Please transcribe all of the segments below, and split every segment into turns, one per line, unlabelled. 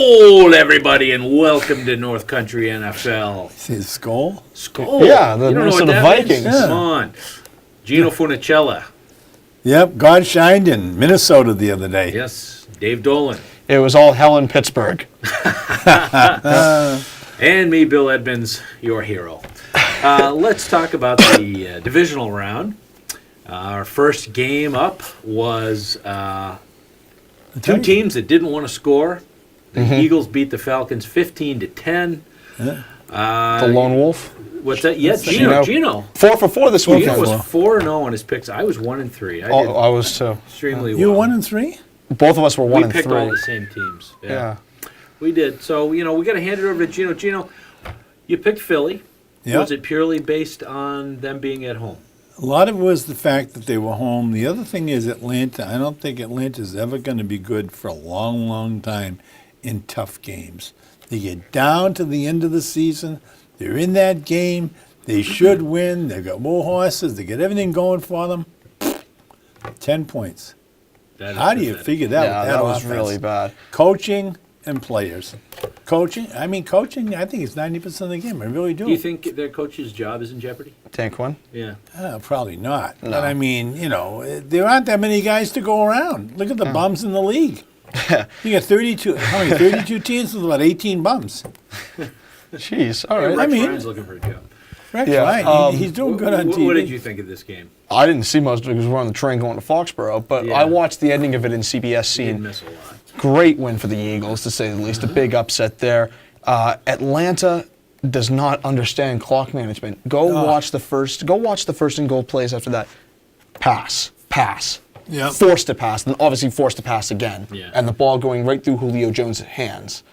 Skoll, everybody, and welcome to North Country NFL.
See the skull?
Skoll.
Yeah, the
You don't know what
Minnesota
that
Vikings.
means? Come on. Gino Funicella.
Yep, God shined in Minnesota the other day.
Yes. Dave Dolan.
It was all hell in Pittsburgh.
And me, Bill Edmonds, your hero. Let's talk about the divisional round. Our first game up was two teams that didn't want to score. The Eagles beat the Falcons 15-10.
Yeah.
The Lone Wolf.
What's that? Yeah,
Gino.
Gino.
4 for 4 this
Gino
weekend.
was 4-0 on his picks. I was 1-3. I did
I was too.
extremely well.
You 1-3?
Both of us were 1
We
and
picked
3.
all the same teams.
Yeah.
We did. So, we got to hand it over to Gino. Gino, you picked Philly.
Yep.
Was it purely based on them being at home?
A lot of it was the fact that they were home. The other thing is Atlanta. I don't think Atlanta's ever going to be good for a long, long time in tough games. They get down to the end of the season. They're in that game. They should win. They've got more horses. They get everything going for them. 10 points.
That is
How do you
pathetic.
figure that?
Yeah,
with
that was
offense?
really bad.
Coaching and players. Coaching, I think it's 90% of the game. I really do.
Do you think their coach's job is in jeopardy?
Dan Quinn.
Yeah.
Probably not.
No.
But I mean, there aren't that many guys to go around. Look at the bums in the league. You got 32. How many? 32 teams with about 18 bums.
Jeez. All right.
Rex
mean-
Ryan's looking for a job.
Rex
Yeah,
Ryan, he's doing good on TV.
What did you think of this game?
I didn't see most because we were on the train going to Foxborough, but
Yeah.
I watched the ending of it in CBS.
Didn't
Scene.
miss a lot.
Great win for the Eagles, to say the least. A big upset there. Atlanta does not understand clock management. Go watch the first and goal plays after that. Pass.
Yep.
Forced to pass, then obviously forced to pass again.
Yeah.
And the ball going right through Julio Jones' hands.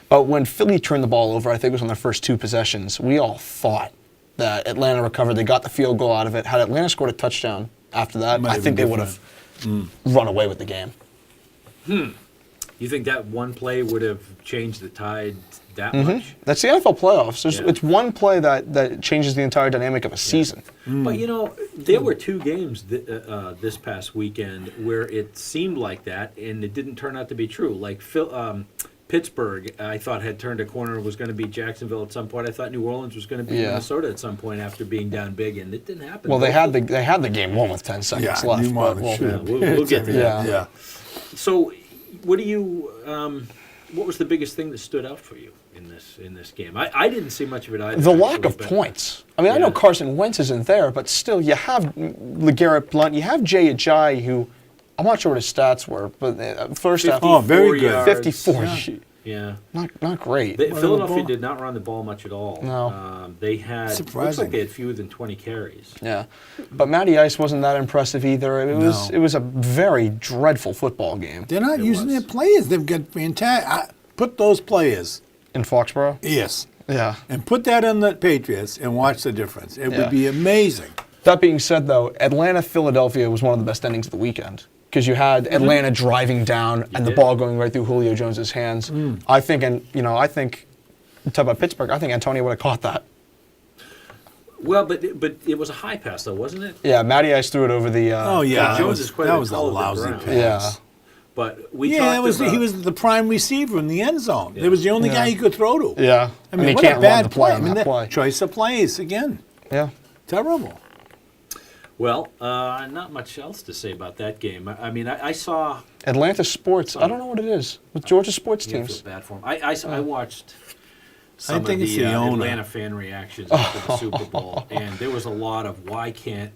But when Philly turned the ball over, I think it was on their first 2 possessions, we all thought that Atlanta recovered. They got the field goal out of it. Had Atlanta scored a touchdown after that,
Might
I
have
think they
been
would have run away with the game.
You think that one play would have changed the tide that much?
That's the NFL playoffs.
Yeah.
It's one play that changes the entire dynamic of a season.
But there were 2 games this past weekend where it seemed like that, and it didn't turn out to be true. Like Pittsburgh, I thought had turned a corner and was going to beat Jacksonville at some point. I thought New Orleans was going to beat
Yeah.
Minnesota at some point after being down big, and it didn't happen.
Well, they had the game won with 10 seconds left.
New
but
Orleans should.
we'll get to that.
Yeah.
So, what was the biggest thing that stood out for you in this game? I didn't see much of it either.
The lack
actually,
of
but-
points. I mean, I know
Yeah.
Carson Wentz isn't there, but still, you have LeGarrette Blount, you have Jay Ajayi, who I'm not sure what his stats were, but first half,
54
very good.
yards.
54.
Yeah.
Not great.
Philadelphia
ball.
did not run the ball much at all.
No.
They had looks
Surprising.
like they had fewer than 20 carries.
Yeah, but Matty Ice wasn't that impressive either.
No.
It was a very dreadful football game
They're not
It
using
was.
their players. They've got fantastic. Put those players,
in Foxborough.
yes,
Yeah.
and put that on the Patriots and watch the difference. It
Yeah.
would be amazing.
That being said, though, Atlanta-Philadelphia was one of the best endings of the weekend because you had Atlanta driving down and the
did.
ball going right through Julio Jones's hands. I think, talk about Pittsburgh. I think Antonio would have caught that.
Well, but it was a high pass though, wasn't it?
Yeah, Matty Ice threw it over the.
Oh yeah,
Jones is quite
that
a
was a
tall to the
lousy
ground.
pass.
Yeah.
But we
Yeah,
talked about
he was the prime receiver in the end zone.
Yeah.
It was the only guy
Yeah.
he could throw to.
Yeah.
I mean,
he
what
can't
a
run
bad
the play
play.
on that
that
play.
choice of plays again.
Yeah.
Terrible.
Well, not much else to say about that game. I mean, I saw.
Atlanta sports. I don't know what it is with Georgia sports
I feel
teams.
bad for him. I watched some
think
of
it's
the
the owner.
Atlanta fan reactions after the Super Bowl, and there was a lot of why can't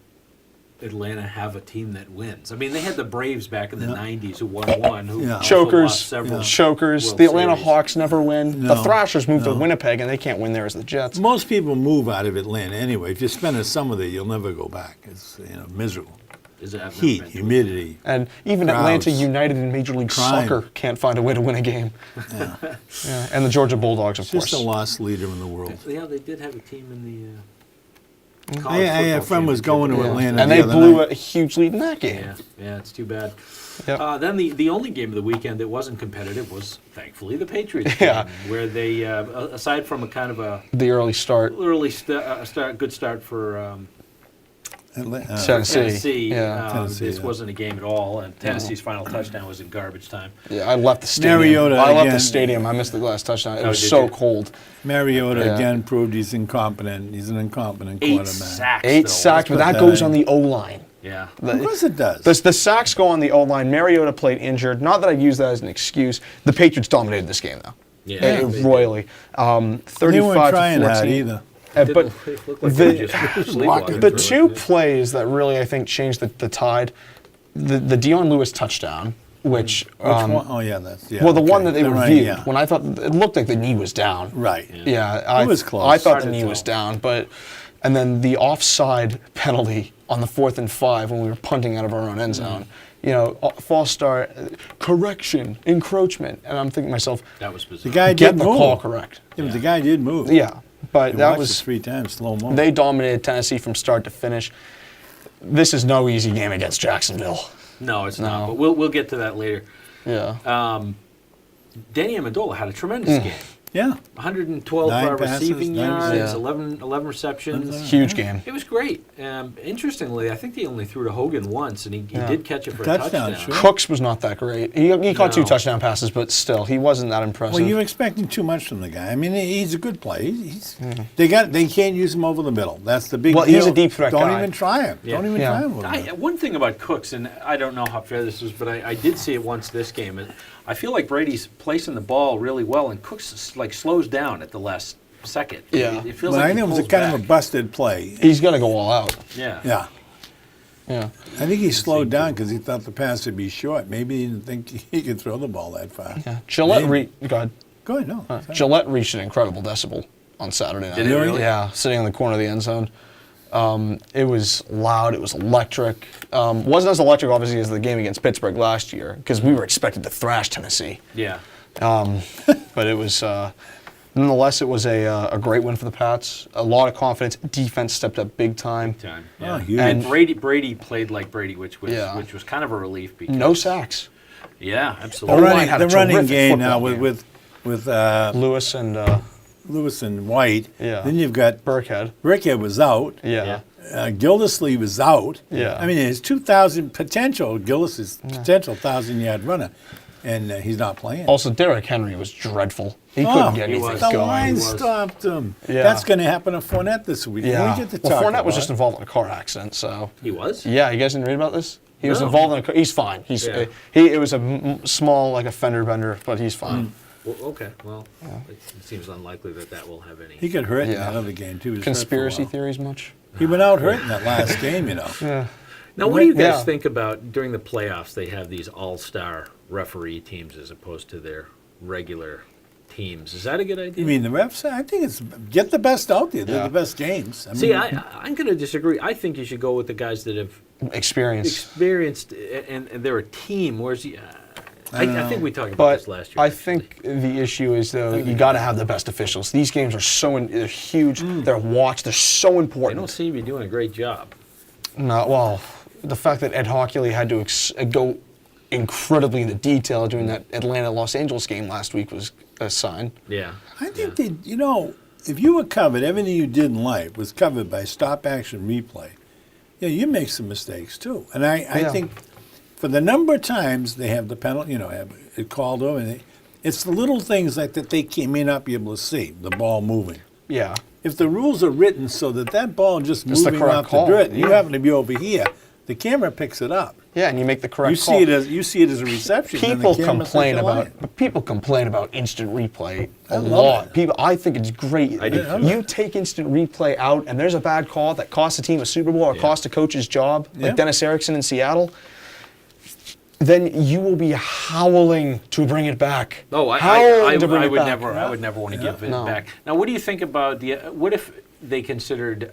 Atlanta have a team that wins? I mean, they had the Braves back in the '90s who won one, who
Yeah.
also
Chokers,
lost several
chokers.
World
The Atlanta
Series.
Hawks never win. The
No,
Thrashers moved to
no.
Winnipeg, and they can't win there as the Jets.
Most people move out of Atlanta anyway. If you spend a summer there, you'll never go back. It's miserable.
I've never
Heat,
been to
humidity.
And even
Crowds.
Atlanta United in Major League
Crime.
Soccer can't find a way to win a game. Yeah. And the Georgia Bulldogs, of
Just
course.
a lost leader in the world.
Yeah, they did have a team in the.
I had a friend was going to
Yeah.
Atlanta
And
the
they
other
blew
night.
a huge lead in that game.
Yeah, it's too bad.
Yep.
Then the only game of the weekend that wasn't competitive was, thankfully, the Patriots
Yeah.
game, where they, aside from a kind of a
The early start.
early good start for
Tennessee.
Tennessee.
Yeah.
Tennessee,
This
yeah.
wasn't a game at all, and Tennessee's final touchdown was in garbage time.
Yeah, I left the stadium.
Mariota
I left
again.
the stadium. I missed the last touchdown. It
Oh,
was
did
so
you?
cold.
Mariota
Yeah.
again proved he's incompetent. He's an incompetent
8
quarterback.
sacks.
8
though.
sacks, but
put
that
that
goes
in.
on the O-line.
Yeah.
Of course it does.
The sacks go on the O-line. Mariota played injured. Not that I'd use that as an excuse. The Patriots dominated this game, though.
Yeah.
Royally. 35
they weren't trying
to 14.
hard either.
But
Didn't look like they were just sleepwalking
the
through
two
it.
plays that really, I think, changed the tide, the Dion Lewis touchdown, which
Which one? Oh, yeah, that's yeah.
well, the
okay.
one that they
The right,
reviewed,
yeah.
when I thought it looked like the knee was down.
Right.
Yeah,
It was close.
I thought
Hard
the
to
knee was
tell.
down, and then the offside penalty on the 4th and 5 when we were punting out of our own end zone. False start, correction, encroachment, and I'm thinking to myself,
That was
The
bizarre.
guy
get
did
the
move.
call correct.
Yeah, but the guy did move.
Yeah, but
I
that
watched
was
it 3 times, slow mo.
they dominated Tennessee from start to finish. This is no easy game against Jacksonville.
No, it's
No.
not. But we'll get to that later.
Yeah.
Danny Amendola had a tremendous game.
Yeah.
112
9 passes,
receiving
9
yards,
Yeah.
11 receptions.
Huge game.
It was great. Interestingly, I think he only threw to Hogan once, and he
Yeah.
did catch it for a
Touchdown,
touchdown.
sure.
Cooks was not that great. He caught 2
No.
touchdown passes, but still, he wasn't that impressive.
Well, you're expecting too much from the guy. I mean, he's a good player. They can't use him over the middle. That's the big
Well,
deal.
he's a deep threat
Don't
guy.
even try him.
Yeah.
Don't even
Yeah.
try him over the middle.
One thing about Cooks, and I don't know how fair this is, but I did see it once this game. I feel like Brady's placing the ball really well, and Cooks like slows down at the last second.
Yeah.
It feels
But
like
I
he
think it was a
pulls
kind of a
back.
busted play.
He's got to go all out.
Yeah.
Yeah.
Yeah.
I think he slowed down because he thought the pass would be short. Maybe he didn't think he could throw the ball that far.
Yeah. Gillette,
Maybe.
go ahead.
Go ahead, no.
Gillette reached an incredible decibel on Saturday night.
Did it really?
Yeah, sitting in the corner of the end zone. It was loud. It was electric. Wasn't as electric, obviously, as the game against Pittsburgh last year because we were expected to thrash Tennessee.
Yeah.
But it was, nonetheless, it was a great win for the Pats. A lot of confidence. Defense stepped up big time.
Time.
Oh,
Yeah.
huge.
And Brady played like Brady, which was
Yeah.
kind of a relief. Because,
No sacks.
Yeah,
The
absolutely.
O-line
running,
had a
the running
terrific
game now
football game.
with
Lewis and
Lewis and White.
Yeah.
Then you've got
Burkhead.
Rickett was out.
Yeah.
Gildersleeve was out.
Yeah.
I mean, his 2,000 potential, Gillis' potential 1,000-yard runner, and he's not playing.
Also, Derrick Henry was dreadful. He couldn't get
he
anything
was.
The
going.
line
was.
stopped him.
Yeah.
That's going to happen to Fournette this week.
Yeah.
We get to
Well,
talk
Fournette was
about
just
it.
involved in a car accident, so.
He was?
Yeah, you guys didn't read about this? He was
No.
involved in a car. He's fine. He's
Yeah.
it was a small, like a fender bender, but he's fine.
Well, okay. Well, it seems unlikely that will have any.
He got hurt in
Yeah.
that other game, too. He was hurt for a
Conspiracy
while.
theories much?
He went out hurt in that last game, you know.
Yeah.
Now, what do you guys
Yeah.
think about during the playoffs? They have these all-star referee teams as opposed to their regular teams. Is that a good idea?
You mean the refs? I think it's get the best out there. They're
Yeah.
the best games. I
See,
mean,
I'm going to disagree. I think you should go with the guys that have
Experience.
experienced and they're a team. Whereas I think we talked about
But
this last year.
I think the issue is, though, you got to have the best officials. These games are they're huge. They're watched. They're so
they
important.
don't seem to be doing a great job.
No, well, the fact that Ed Hockley had to go incredibly into detail during that Atlanta-Los Angeles game last week was a sign.
Yeah.
I think they, if you were covered, everything you did in life was covered by stop-action replay. Yeah, you make some mistakes too. And I
Yeah.
think for the number of times they have the penalty, have it called over, and it's the little things like that they may not be able to see, the ball moving.
Yeah.
If the rules are written so that ball just
It's the
moving
correct
off
call,
the dirt, and you
yeah.
happen to be over here, the camera picks it up.
Yeah, and you make the correct
You
call.
see it as a reception. and the
People
camera
complain
says you're lying.
about instant replay a
love
lot.
it.
People, I think it's great.
I do too.
You take instant replay out, and there's a bad call that costs a team a Super Bowl or costs a coach's job,
Yeah.
like Dennis Erickson in Seattle. Then you will be howling to bring it back.
Oh,
Howling to bring
I
it
would
back.
never. I would never want to give it
No.
back. Now, what do you think about what if they considered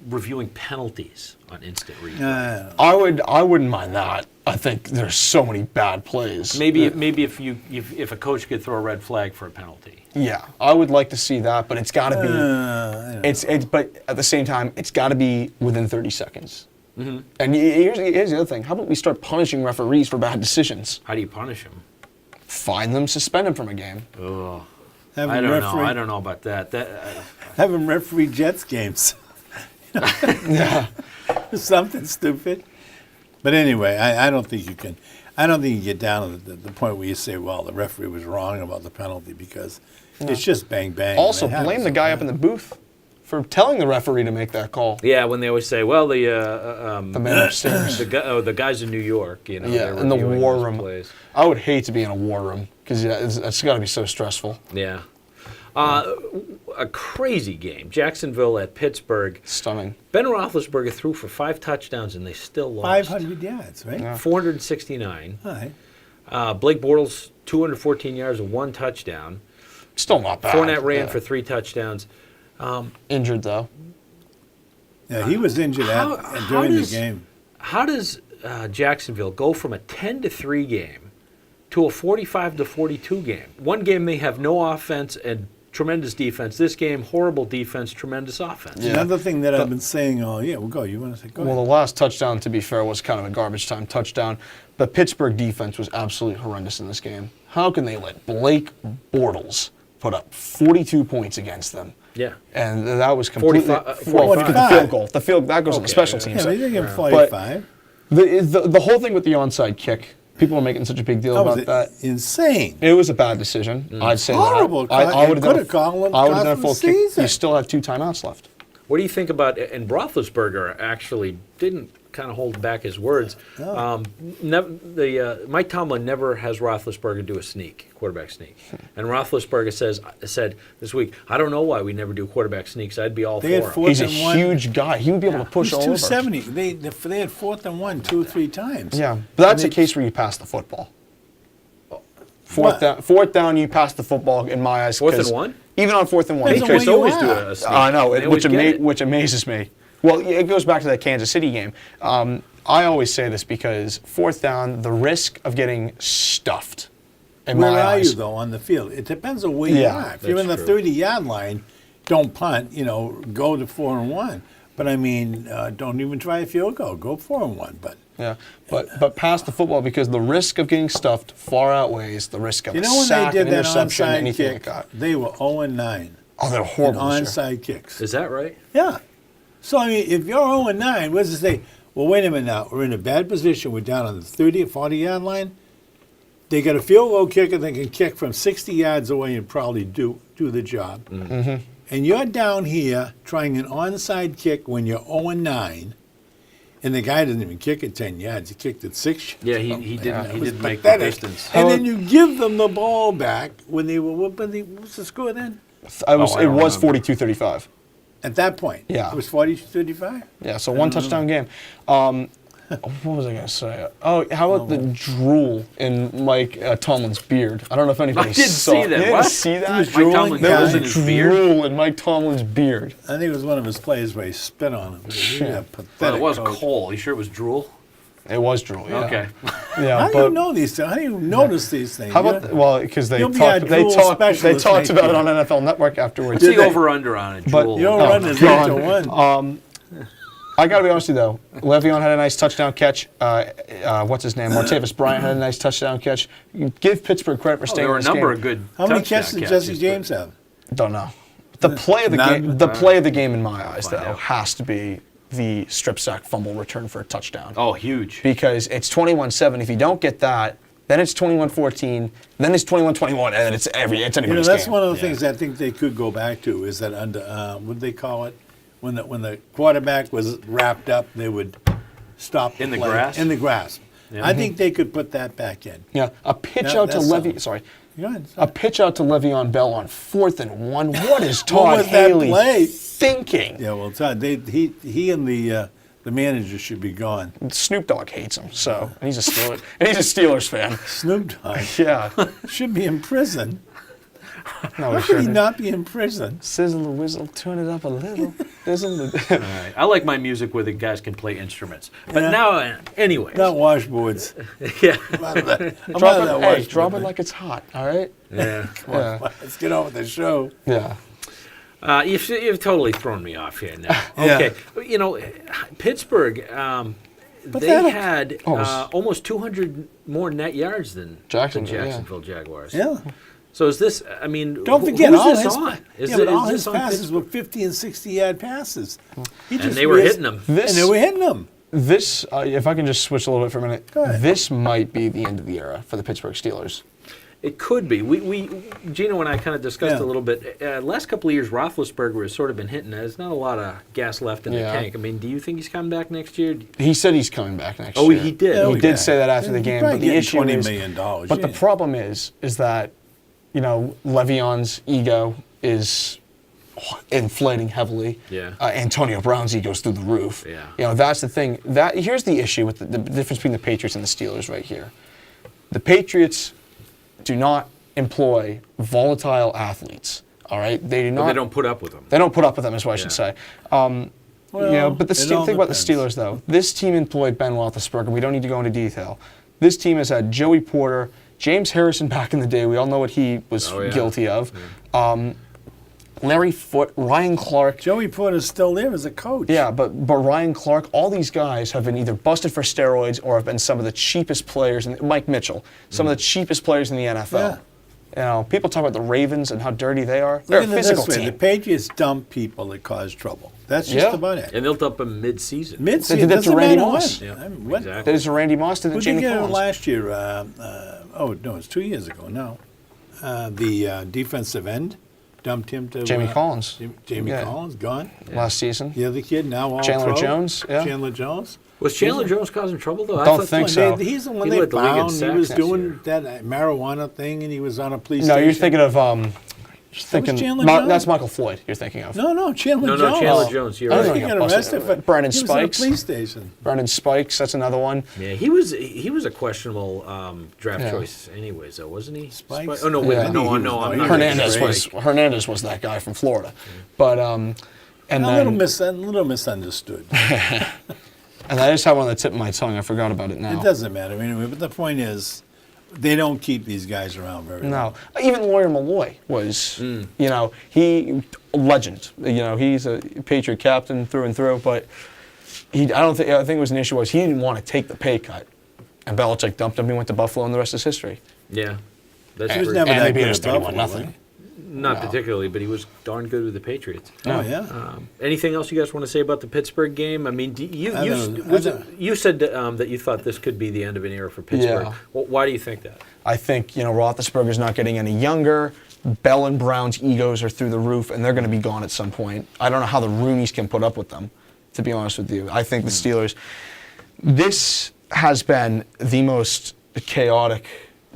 reviewing penalties on instant replay?
I wouldn't mind that. I think there's so many bad plays.
Maybe if a coach could throw a red flag for a penalty.
Yeah, I would like to see that, but it's got to be. But at the same time, it's got to be within 30 seconds. Mm-hmm. And here's the other thing. How about we start punishing referees for bad decisions?
How do you punish them?
Fine them, suspend them from a game.
Have
I
him
don't know.
referee-
I don't know about that.
Have him referee Jets games. Something stupid. But anyway, I don't think you can. I don't think you get down to the point where you say, well, the referee was wrong about the penalty because it's just bang bang.
Also,
It happens
blame the guy up in the booth for telling the referee to make that call.
Yeah, when they always say, well, the
man upstairs.
the guys in New York, you know,
Yeah,
they're
in the
reviewing
war
those
room.
plays.
I would hate to be in a war room because it's got to be so stressful.
Yeah. A crazy game. Jacksonville at Pittsburgh.
Stunning.
Ben Roethlisberger threw for 5 touchdowns and they still lost.
500 yards, right?
Yeah.
469.
All right.
Blake Bortles, 214 yards and 1 touchdown.
Still not bad.
Fournette ran
Yeah.
for 3 touchdowns.
Injured though.
Yeah, he was injured during the game.
How does Jacksonville go from a 10-3 game to a 45-42 game? One game they have no offense and tremendous defense. This game, horrible defense, tremendous offense.
Yeah.
Another thing that I've been saying all year. Well, go. You want to say go?
Well,
ahead.
the last touchdown, to be fair, was kind of a garbage time touchdown. But Pittsburgh defense was absolutely horrendous in this game. How can they let Blake Bortles put up 42 points against them?
Yeah.
And that was completely
45.
well, because the
45.
field goal. The field that goes on the
Okay,
special
yeah.
teams.
Yeah, they did give him
But
45.
the whole thing with the onside kick, people are making such a big deal
That was
about that.
insane.
It was a bad decision. I'd say
Horrible.
that. I
It
would
could
have
have cost them
done
the
a full kick.
season.
You still had 2 timeouts left.
What do you think about, and Roethlisberger actually didn't kind of hold back his words. Mike Tomlin never has Roethlisberger do a sneak, quarterback sneak. And Roethlisberger said this week, I don't know why we never do quarterback sneaks. I'd be all
They had
for 'em."
four-
He's a
and one.
huge guy. He would be able to push
He's
all over.
270. They had 4th and 1 2 or 3 times.
Yeah, but that's a
And
case where you pass the football.
What?
Fourth down, you pass the football in my eyes.
4th and
'cause
1?
Even on 4th and 1.
Depends on
Patriots
where you
always
are.
do a sneak.
I know,
They always get it.
which amazes me. Well, it goes back to that Kansas City game. I always say this because 4th down, the risk of getting stuffed. In
Where
my
are
eyes.
you, though, on the field? It depends on where you
Yeah,
are. If you're in the
that's true.
30-yard line, don't punt, go to 4 and 1. But, I mean, don't even try a field goal. Go 4 and 1. But
Yeah, but pass the football because the risk of getting stuffed far outweighs the risk of
you
a
know when they
sack,
did
an
that
interception,
onside
anything
kick,
like that.
they were 0 and 9
Oh, they're
in
horrible. this year.
onside kicks.
Is that right?
Yeah. So, I mean, if you're 0 and 9, what does it say? Well, wait a minute now. We're in a bad position. We're down on the 30 or 40-yard line. They got a field goal kicker that can kick from 60 yards away and probably do the job.
Mm-hmm.
And you're down here trying an onside kick when you're 0 and 9, and the guy doesn't even kick it 10 yards. He kicked it 6 yards.
Yeah, he didn't.
It
He
was
didn't make the
pathetic.
distance.
And then you give them the ball back when they were what's the score then?
I
It
don't
was
remember.
42-35.
At that point,
Yeah.
it was 40-35.
Yeah, so one touchdown game. What was I going to say? Oh, how about the drool in Mike Tomlin's beard? I don't know if anybody
I didn't
saw
see
it.
that.
You didn't
What?
see that?
He was
Mike
drooling?
Tomlin
Yeah,
There
drooled
was
in his beard.
drool in Mike Tomlin's beard.
I think it was one of his plays where he spit on him. He had a
Well,
pathetic
it was
coach.
Cole. You sure it was drool?
It was drool, yeah.
Okay.
Yeah,
How do
but
you know these things? How do you notice these things?
how about
You're-
because they
You'll be our
talked they
drool
talked they
specialist
talked
next
about it
year.
on NFL Network afterwards.
What's the
they?
over-under on it,
But
drool?
You're
Oh,
running 8
God.
to 1.
I got to be honest with you, though. Le'Veon had a nice touchdown catch. What's his name? Martavis Bryant had a nice touchdown catch. You give Pittsburgh credit for
Oh,
staying
there were
in
a
this
number
game.
of good
How many
touchdown
catches did Jesse
catches,
James have?
Don't know. The play of the
None.
game. The play of the game in my eyes,
Find
though,
out.
has to be the strip sack fumble return for a touchdown.
Oh, huge.
Because it's 21-7. If you don't get that, then it's 21-14. Then it's 21-21, and then it's anybody's
That's
game.
one of the
Yeah.
things I think they could go back to is that under what do they call it when the quarterback was wrapped up, they would stop
In the
play.
grass?
In the grass.
Yeah.
I think they could put that back in.
Yeah, a pitch
Yeah,
out to
that's
Levy.
something.
Sorry.
Go ahead.
A pitch out to Le'Veon Bell on 4th and 1. What is Todd
was that
Haley
play?
thinking?
Yeah, well, Todd, he and the manager should be gone.
Snoop Dogg hates him, so and he's a Steelers and he's a Steelers fan.
Snoop Dogg
Yeah.
should be in prison.
No,
How
he
could he
shouldn't.
not be in prison?
Sizzle the whistle, turn it up a little. Sizzle
All
the.
right. I like my music where the guys can play instruments. But
Yeah.
now, anyways.
Not washboards.
Yeah.
I'm out of that- I'm
Drop
out of
it,
that
hey,
washboard
drop it
thing.
like it's hot. All right.
Yeah.
Yeah.
Let's get on with the show.
Yeah.
You've totally thrown me off here now.
Yeah.
Okay. Pittsburgh, they
Pathetic.
had
Oh, it was-
almost 200 more net yards than
Jacksonville, yeah.
Jacksonville Jaguars.
Yeah.
So is this? I mean,
Don't forget,
who's
all
this
his,
on? Is
but
it-
all
is
his
this on
passes were
Pittsburgh?
50 and 60-yard passes. He
And
just
they were
missed-
hitting them.
This,
And they were hitting them.
this if I can just switch a little bit for a minute,
Go ahead.
this might be the end of the era for the Pittsburgh Steelers.
It could be. We Gino and I kind of discussed
Yeah.
a little bit. Last couple of years, Roethlisberger has sort of been hitting. There's not a lot of gas left in
Yeah.
the tank. I mean, do you think he's coming back next year?
He said he's coming back next
Oh,
year.
he did.
Yeah,
He
we
did
got
say
it.
that after the
He's
game,
probably
but the
getting
issue
$20
is,
million.
but the
Yeah.
problem is that, you know, Le'Veon's ego is inflating heavily.
Yeah.
Antonio Brown's ego's through the roof.
Yeah.
You know, that's the thing. Here's the issue with the difference between the Patriots and the Steelers right here. The Patriots do not employ volatile athletes. All right, they do not.
But they don't put up with them.
They don't put up with them, is what I
Yeah.
should say.
Well,
But the
it all
thing about the
depends.
Steelers, though, this team employed Ben Roethlisberger. We don't need to go into detail. This team has had Joey Porter, James Harrison back in the day. We all know what he was
Oh, yeah.
guilty of. Larry Foote, Ryan Clark.
Joey Porter's still there as a coach.
Yeah, but Ryan Clark, all these guys have been either busted for steroids or have been some of the cheapest players. Mike Mitchell, some of the cheapest players in the NFL.
Yeah.
You know, people talk about the Ravens and how dirty they are.
Look
They're a
at it
physical
this way.
team.
The Patriots dump people that cause trouble. That's just
Yeah.
about it.
And they'll dump him mid-season.
Mid
They did that to
doesn't
Randy
matter
Moss.
when.
Yeah,
I mean, what?
exactly.
There's Randy Moss and
Who did
Jamie
they get
Collins.
last year? Oh, no, it's 2 years ago now. The defensive end dumped him to
Jamie Collins.
Jamie
Yeah.
Collins gone.
Last season.
The other kid now all
Chandler
pro.
Jones, yeah.
Chandler Jones.
Was Chandler Jones causing trouble though?
Don't
thought-
think
Well,
so.
he's the one
He
they
led the league in
found. He
sacks
was
next
doing
year.
that marijuana thing, and he was on a police
No,
station.
you're thinking of thinking
Chandler Jones?
that's Michael Floyd. You're thinking of
No, Chandler
No,
Jones.
Chandler Jones. You're
I
right.
don't
He
know.
got
Busted.
arrested for
Brandon
he was in a
Spikes.
police station.
Brendan Spikes. That's another one.
Yeah, he was a questionable draft
Yeah.
choice, anyways, though, wasn't he?
Spikes?
Oh no, wait,
Yeah.
no,
He was-
no, I'm
he
not.
was
Hernandez
great.
was that guy from Florida, but and
A
then
little misunderstood.
and I just have one on the tip of my tongue. I forgot about it now.
It doesn't matter anyway. But the point is, they don't keep these guys around very long.
No, even Lawyer Malloy was, you know, he legend. You know, he's a Patriot captain through and through. But I think it was an issue was he didn't want to take the pay cut, and Belichick dumped him. He went to Buffalo, and the rest is history.
Yeah, that's
He was
pretty-
never
And they
that
beat
good
us
at
31-0.
Buffalo, right?
not
No.
particularly, but he was darn good with the Patriots.
Oh yeah.
Anything else you guys want to say about the Pittsburgh game? I mean,
I
you said that you thought this could be the end of an era for Pittsburgh.
Yeah.
Well, why do you think that?
I think, you know, Roethlisberger's not getting any younger. Bell and Brown's egos are through the roof, and they're going to be gone at some point. I don't know how the Rooneys can put up with them, to be honest with you. I think the Steelers, this has been the most chaotic,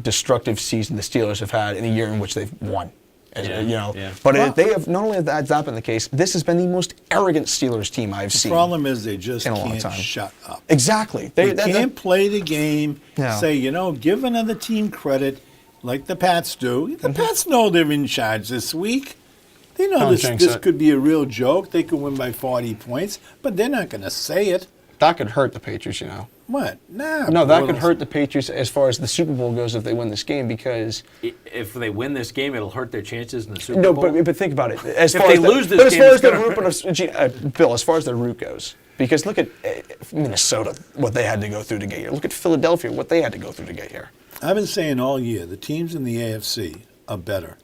destructive season the Steelers have had in a year in which they've won.
Yeah,
You know,
yeah.
but
Well-
they have not only has that been the case. This has been the most arrogant Steelers team I've
The
seen.
problem is they just
in a long
can't
time.
shut up.
Exactly.
They can't play the game.
Yeah.
Say, give another team credit, like the Pats do. The
Mm-hmm.
Pats know they're in charge this week. They know
Don't
this
jinx it.
could be a real joke. They could win by 40 points, but they're not going to say it.
That could hurt the Patriots, you know.
What? Nah.
No, that could
Bortles.
hurt the Patriots as far as the Super Bowl goes if they win this game because
If they win this game, it'll hurt their chances in the Super
no,
Bowl.
but think about it. As
If
far
they
as the,
lose this
but as
game,
far
it's
as the
gonna
root, but Bill, as far as the root goes, because look at Minnesota, what they had to go through to get here. Look at Philadelphia, what they had to go through to get here.
I've been saying all year the teams in the AFC are better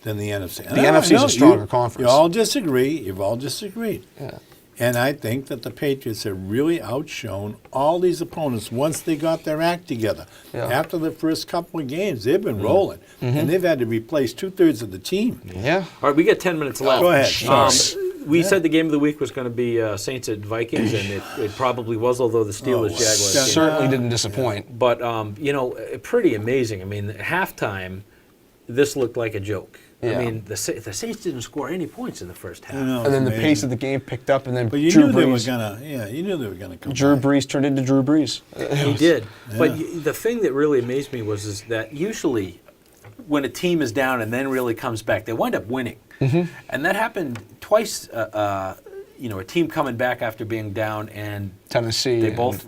than the NFC.
The NFC is a stronger conference.
You all disagree. You've all disagreed.
Yeah.
And I think that the Patriots have really outshone all these opponents once they got their act together.
Yeah.
After the first couple of games, they've been rolling. And they've had to replace 2/3 of the team.
Yeah.
All right, we got 10 minutes left.
Go ahead.
Jeez.
We said the game of the week was going to be Saints at Vikings, and it probably was, although the Steelers Jaguars game.
Certainly didn't disappoint.
But pretty amazing. I mean, at halftime, this looked like a joke.
Yeah.
I mean, the Saints didn't score any points in the first half.
I know,
And then the
it's
pace
amazing.
of the game picked up, and then
But you
Drew
knew they were
Brees.
you knew they were gonna come.
Drew
back.
Brees turned into Drew Brees.
He did. But
Yeah.
the thing that really amazed me is that usually when a team is down and then really comes back, they wind up winning. And that happened twice. A team coming back after being down, and
Tennessee.
they
and-
both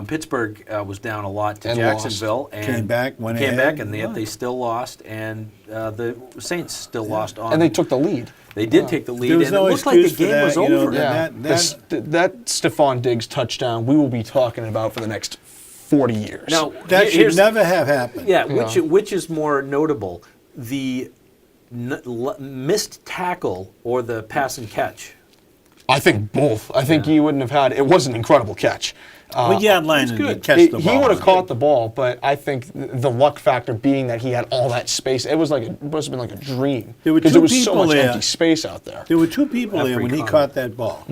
Pittsburgh was down a lot to
And
Jacksonville, and
Came back, went
came
ahead,
back, and
won.
they still lost, and the Saints still lost on.
and they took the lead.
They did take the lead,
There was
and
no
it looked like the
excuse for
game was
that, you know,
over.
Yeah, that Stephon Diggs touchdown we will be talking about for the next 40 years.
Now
That should
here's-
never have happened.
Yeah, which is more notable, the missed tackle or the pass and catch?
I think both. I think he wouldn't have had. It was an incredible catch.
What yard line did he
good.
catch the ball?
He would have
on?
caught the ball, but I think the luck factor being that he had all that space, it was like it must have been like a dream.
There were
because
two
there was so
people
much
there.
empty space out there.
There were two people
Not
there when he
pretty
caught that ball.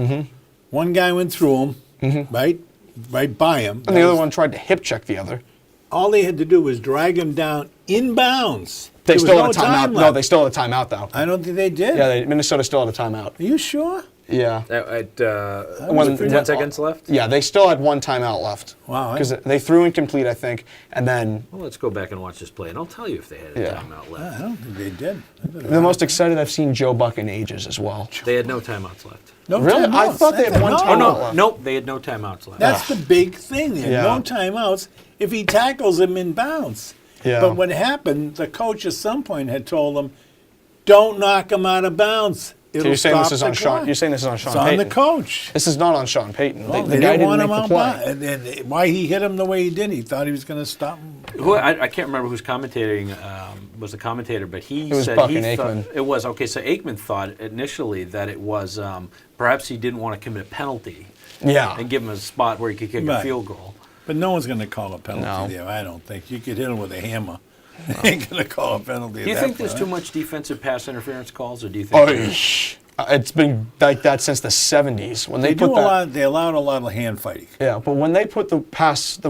One guy went through him, right by him.
And the other one tried to hip check the other.
All they had to do was drag him down in bounds.
They
There was
still
no
had a timeout.
time
No,
left.
they still had a timeout though.
I don't think they did.
Yeah, Minnesota still had a timeout.
Are you sure?
Yeah.
At
When-
10 seconds left?
Yeah, they still had one timeout left.
Wow,
Because they threw incomplete, I think, and then
Well, let's go back and watch this play, and I'll tell you if they had a
Yeah.
timeout left.
I don't think they did.
the most excited I've seen Joe Buck in ages as well.
They had no timeouts left.
No
Really? I
timeouts.
thought they had one
Oh,
timeout
no.
left.
Nope, they had no timeouts left.
That's the big thing there.
Yeah.
No timeouts if he tackles him in bounds.
Yeah.
But what happened, the coach at some point had told him, don't knock him out of bounds.
So
It'll
you're saying
stop
this is
the
on Sean?
clock."
You're saying this is on Sean
It's on
Payton?
the coach.
This is not on Sean Payton.
Well,
the
they
guy
didn't want
make
him
the
out
play.
by, and why he hit him the way he did, he thought he was going to stop him.
I can't remember who's commentating, was the commentator, but he
was
said
Buck
he
and
thought
Aikman.
it was okay. So Aikman thought initially that it was perhaps he didn't want to commit a penalty
Yeah.
and give him a spot where he could kick a
Right.
field goal.
But no one's going to call a penalty
No.
there, I don't think. You could hit him with a hammer. They ain't going to call a penalty.
Do you think there's too much defensive pass interference calls, or do you
Oh,
think?
it's been like that since the 70s when
They
they, put
do a
that.
lot. They allowed a lot of hand fighting.
Yeah, but when they put the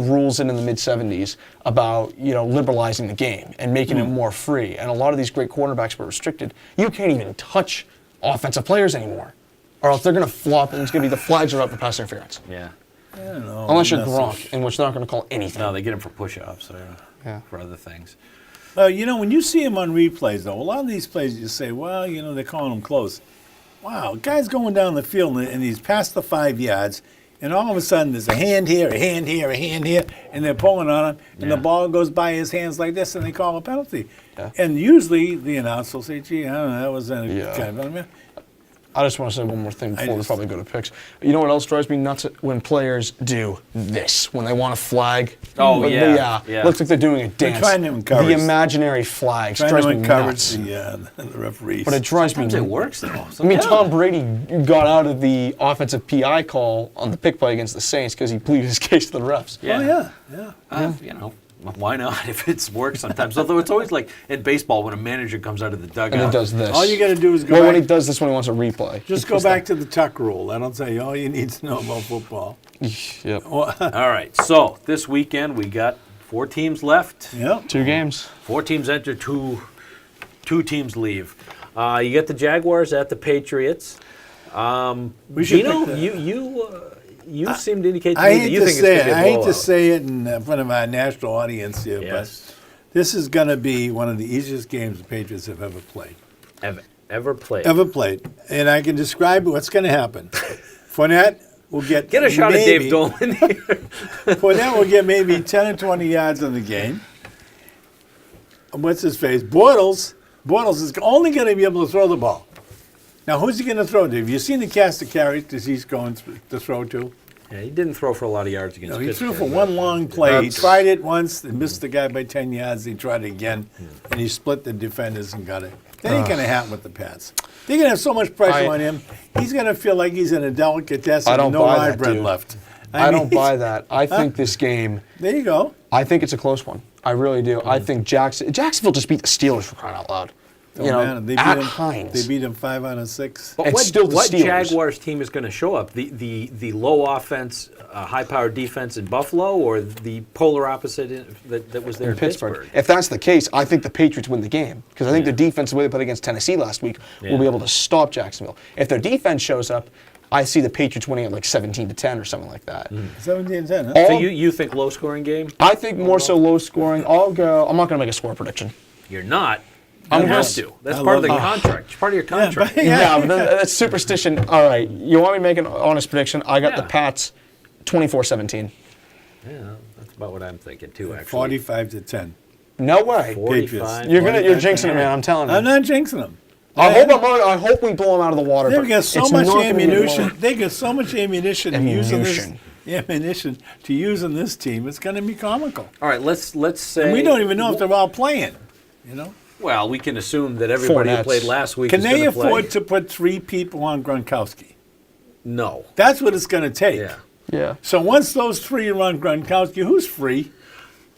rules in the mid 70s about liberalizing the game and making it more free, and a lot of these great quarterbacks were restricted, you can't even touch offensive players anymore, or else they're going to flop and it's going to be the flags are up for pass interference.
Yeah.
I don't know.
Unless you're
That's
Gronk, in which they're not going to call anything.
No, they get him for push-ups or
Yeah.
for other things.
When you see him on replays, though, a lot of these plays you say, well, they're calling them close. Wow, guy's going down the field and he's past the 5 yards, and all of a sudden there's a hand here, a hand here, a hand here, and they're pulling on him, and
Yeah.
the ball goes by his hands like this, and they call a penalty.
Yeah.
And usually the announcer will say, gee, I don't know, that wasn't a
Yeah.
kind of.
I just want to say one more thing before we
just-
probably go to picks. You know what else drives me nuts? When players do this, when they want a flag.
Oh,
Like,
yeah, yeah.
Looks like they're doing a
They're
dance.
trying to encourage-
the imaginary flags
Trying
drives
to
me
encourage
nuts.
the referees.
But it drives me
Sometimes it
nuts.
works though.
I mean, Tom Brady got out of the offensive PI call on the pick play against the Saints because he pleaded his case to the refs.
Yeah.
Oh, yeah.
Why not? If it's worked sometimes. Although it's always like in baseball when a manager comes out of the dugout.
And he does this.
All you got to do is go
Well, when
back.
he does this, when he wants a replay.
Just go back to the tuck rule. That'll tell you all you need to know about football.
Yep.
All right. So this weekend we got 4 teams left.
Yep.
2 games.
4 teams enter. Two teams leave. You get the Jaguars at the Patriots.
We should
Gino,
pick the-
you seem to indicate to
I
me that
hate
you
to
think
say
it's
it.
going to be a
I hate to
blowout.
say it in front of our national audience here,
Yes.
but this is going to be one of the easiest games the Patriots have ever played.
Ever played?
Ever played, and I can describe what's going to happen. Fournette will get
Get a shot at Dave Dolan here.
Fournette will get maybe 10 or 20 yards on the game. What's his face? Bortles is only going to be able to throw the ball. Now, who's he going to throw to? Have you seen the cast of carries that he's going to throw to?
Yeah, he didn't throw for a lot of yards against
No, he
Pittsburgh.
threw for one long play. He
That's-
tried it once, and missed the guy by 10 yards. He tried it again, and he split the defenders and got it. That ain't going to happen with the Pats. They're going to have so much pressure on him. He's going to feel like he's in a delicatessen
I don't
with no
buy
rye
that,
bread
dude.
left.
I
mean,
don't buy that. I think this game,
There you go.
I think it's a close one. I really do. I think Jacksonville just beat the Steelers for crying out loud.
Oh, man, they beat
at
him,
Heinz.
They beat him 5 out of 6.
But
It's
what,
still the
what
Steelers.
Jaguars team is going to show up? The low offense, high-powered defense in Buffalo, or the polar opposite that was there in Pittsburgh?
If that's the case, I think the Patriots win the game because I think their defense, the way they played against Tennessee last week, will be able to stop Jacksonville. If their defense shows up, I see the Patriots winning at like 17-10 or something like that.
17-10, huh?
So you think low-scoring game?
I think more so low scoring. I'm not going to make a score prediction.
You're not.
I'm
You have
just-
to. That's
I
part of the
love
contract. It's part of your contract.
but-
Yeah, but that's superstition. All right, you want me to make an honest prediction? I got the
Yeah.
Pats 24-17.
Yeah, that's about what I'm thinking too. Actually,
45 to 10.
No way.
45.
You're
45
jinxing
to
it, man. I'm telling you.
I'm not jinxing them.
I hope we blow them out of the water.
They've
but
got so
it's
much
not gonna be a
ammunition.
blowout.
They got so much ammunition
Ammunition.
to using this team. It's going to be comical.
All right, let's say
And we don't even know if they're all playing. You know.
Well, we can assume that everybody who
Nets.
played last week
Can
is
they
going to play.
afford to put 3 people on Gronkowski?
No.
That's what it's going to take.
Yeah.
Yeah.
So once those 3 are on Gronkowski, who's free?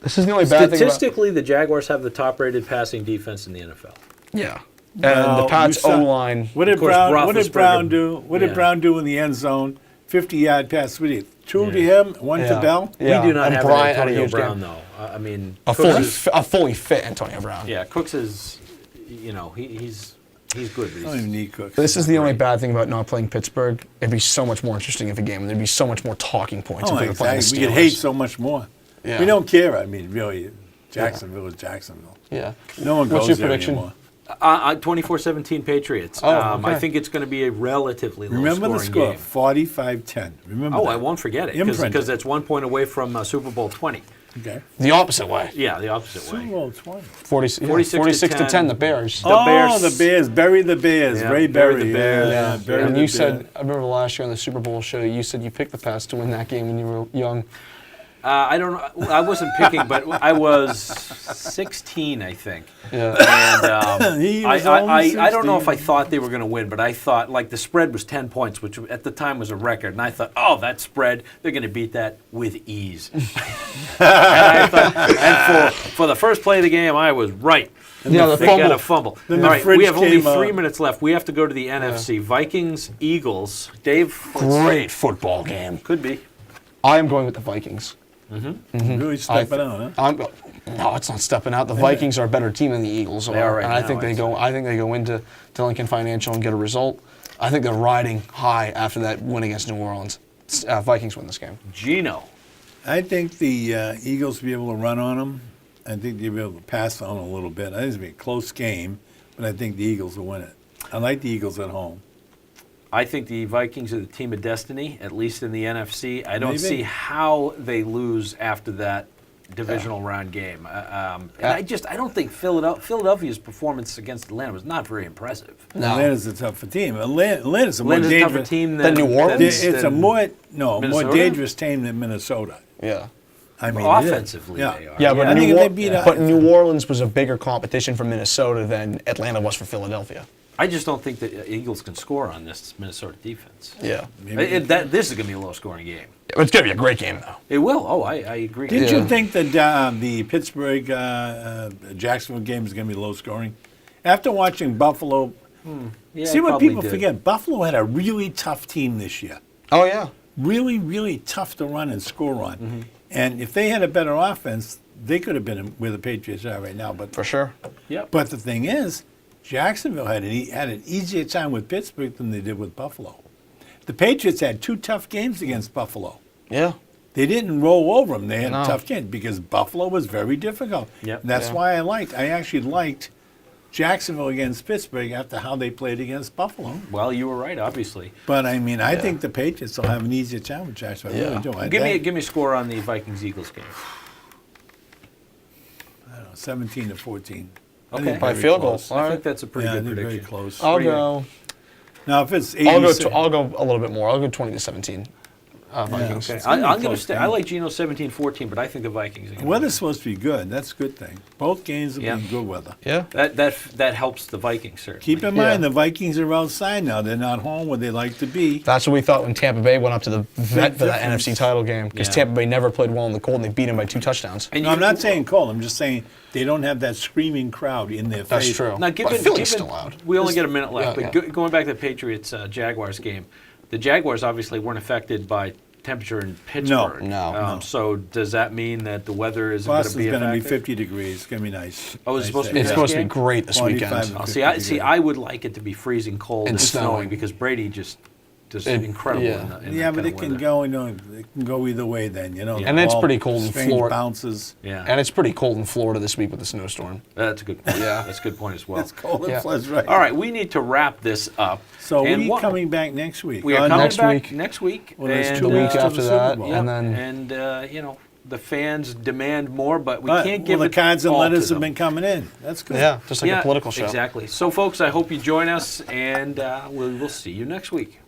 This is the only bad thing about.
Statistically, the Jaguars have the top-rated passing defense in the NFL.
Yeah. And
No,
the Pats
you saw-
O-line.
What did
Of course,
Brown? What did
Roethlisberger-
Brown do? What did
yeah.
Brown do in the end zone? 50-yard pass. What did he? 2 to
Yeah.
him, 1 to
Yeah.
Bell.
Yeah.
We do not
and
have
Bryant
an
had a
Antonio
huge
Brown,
game.
though. I mean,
A fully fit Antonio Brown.
yeah, Cooks is, he's good. But
I don't even need Cooks.
This is the only bad thing about not playing Pittsburgh. It'd be so much more interesting of a game. There'd be so much more talking points
Oh,
if we were playing the
exactly.
Steelers.
We could hate so much more.
Yeah.
We don't care. I mean, really, Jacksonville is Jacksonville.
Yeah.
No one
What's
goes
your
there
prediction?
anymore.
24-17 Patriots.
Oh,
I
okay.
think it's going to be a relatively
Remember the
low-scoring
score,
game.
45-10. Remember
Oh,
that.
I won't forget it
Imprint
because
it.
that's 1 point away from Super Bowl 20.
Okay.
The opposite way.
Yeah, the opposite
Super
way.
Bowl 20.
46 to 10, the Bears.
The
Oh,
Bears.
the Bears. Bury the Bears.
Yeah,
Ray
bury
Berry.
the Bears.
Yeah, bury
And
the
you
Bears.
said, I remember last year on the Super Bowl show, you said you picked the Pats to win that game when you were young.
I don't know. I wasn't picking, but I was 16, I think.
Yeah.
And
He
I,
was
I,
only
I don't know if I
16.
thought they were going to win, but I thought, like, the spread was 10 points, which at the time was a record. And I thought, oh, that spread, they're going to beat that with ease. and for the first play of the game, I was right.
Yeah, the
They got a
fumble.
fumble.
Then
All
the
right,
fridge
we have only
came out.
3 minutes left. We have to go to the NFC. Vikings, Eagles. Dave,
Great football game.
could be.
I am going with the Vikings.
Really stepping out, huh?
No, it's not stepping out. The Vikings are a better team than the Eagles are,
are right
and I
now,
think
I'd
I think they go into Lincoln Financial and get a result. I think they're riding high after that win against New Orleans. Vikings win this game.
Gino.
I think the Eagles will be able to run on them. I think they'll be able to pass on them a little bit. I think it's going to be a close game, but I think the Eagles will win it. I like the Eagles at home.
I think the Vikings are the team of destiny, at least in the NFC. I don't
Maybe.
see how they lose after that divisional round game. And I don't think Philadelphia's performance against Atlanta was not very impressive.
No.
Atlanta's a tougher team. Atlanta's a more
Atlanta's a tougher
dangerous
team
than New Orleans?
It's a more
Minnesota?
dangerous team than Minnesota.
Yeah.
I mean,
Offensively,
yeah.
they are.
Yeah, but,
I think
New,
if they beat
but New Orleans was a bigger competition for Minnesota than Atlanta was for Philadelphia.
I just don't think the Eagles can score on this Minnesota defense.
Yeah.
This is going to be a low-scoring game.
It's going to be a great game, though.
It will. Oh, I agree.
Didn't
Yeah.
you think that the Pittsburgh Jacksonville game is going to be low scoring? After watching Buffalo,
Yeah,
see
it
what
probably
people
did.
forget. Buffalo had a really tough team this year.
Oh, yeah.
Really, really tough to run and score on.
Mm-hmm.
And if they had a better offense, they could have been where the Patriots are right now. But
For sure.
Yep.
But the thing is, Jacksonville had an easier time with Pittsburgh than they did with Buffalo. The Patriots had 2 tough games against Buffalo.
Yeah.
They didn't roll over them. They had
No.
a tough game because Buffalo was very difficult.
Yep.
And that's
Yeah.
why I actually liked Jacksonville against Pittsburgh after how they played against Buffalo.
Well, you were right, obviously.
But I mean, I think the Patriots will have an easier time with Jacksonville. I
Yeah.
really do.
Give me a score on the Vikings-Eagles game.
I don't know, 17 to 14. I
Okay.
think
By
very
field goal.
close.
All
I
right.
think that's a pretty
Yeah, I
good
think very
prediction.
close.
I'll
What do you
go.
Now, if it's 86,
I'll go a little bit more. I'll go 20 to 17. Vikings.
okay.
Okay.
It's gonna be a
I'm going to
close
stay.
game.
I like Geno 17-14, but I think the Vikings are going to
weather's supposed to be good. That's a good thing. Both games have
Yeah.
been good weather.
Yeah.
That helps the Vikings, certainly.
Keep in mind,
Yeah.
the Vikings are outside now. They're not home where they like to be.
That's what we thought when Tampa Bay went up to the vet for that
difference.
NFC title game because
Yeah.
Tampa Bay never played well in the cold and they beat him by 2 touchdowns.
And
No, I'm not saying cold. I'm just saying they don't have that screaming crowd in their
That's
face.
true.
Now,
But Philly's still out.
We only get a minute left,
Yeah,
but going back to the Patriots Jaguars game, the Jaguars obviously weren't affected by temperature in Pittsburgh.
No.
So does that mean that the weather isn't going to
Boston's
be
going to be
affected?
50 degrees. It's going to be nice.
Oh, it's
Nice
supposed to
day.
be
It's
Yeah.
supposed to be
game?
great this
45
weekend.
and
Oh,
50
see,
degrees.
I would like it to be freezing cold
And
and snowing
snowing.
because Brady just does
It-
incredible.
yeah.
In that
Yeah, but
kind
it
of
can
weather.
go. It can go either way. Then you know.
Yeah.
the
And it's
ball
pretty cold in
strange
Florida.
Bounces.
Yeah,
And it's pretty cold in Florida this week with the snowstorm.
that's a good point.
Yeah.
That's a good point as well.
It's cold.
Yeah.
That's right.
All right, we need to wrap this up.
So
And
we
what-
coming back next week.
We are
On
coming
next
back
week.
next week.
Well, there's
and,
2
The
weeks
week
to
after
the Super
that,
Bowl.
and then
the fans demand more, but we
But,
can't give
well,
it
the cards and
all to
letters have
them.
been coming in. That's good.
yeah, just like a political show.
Exactly. So, folks, I hope you join us, and we'll see you next week.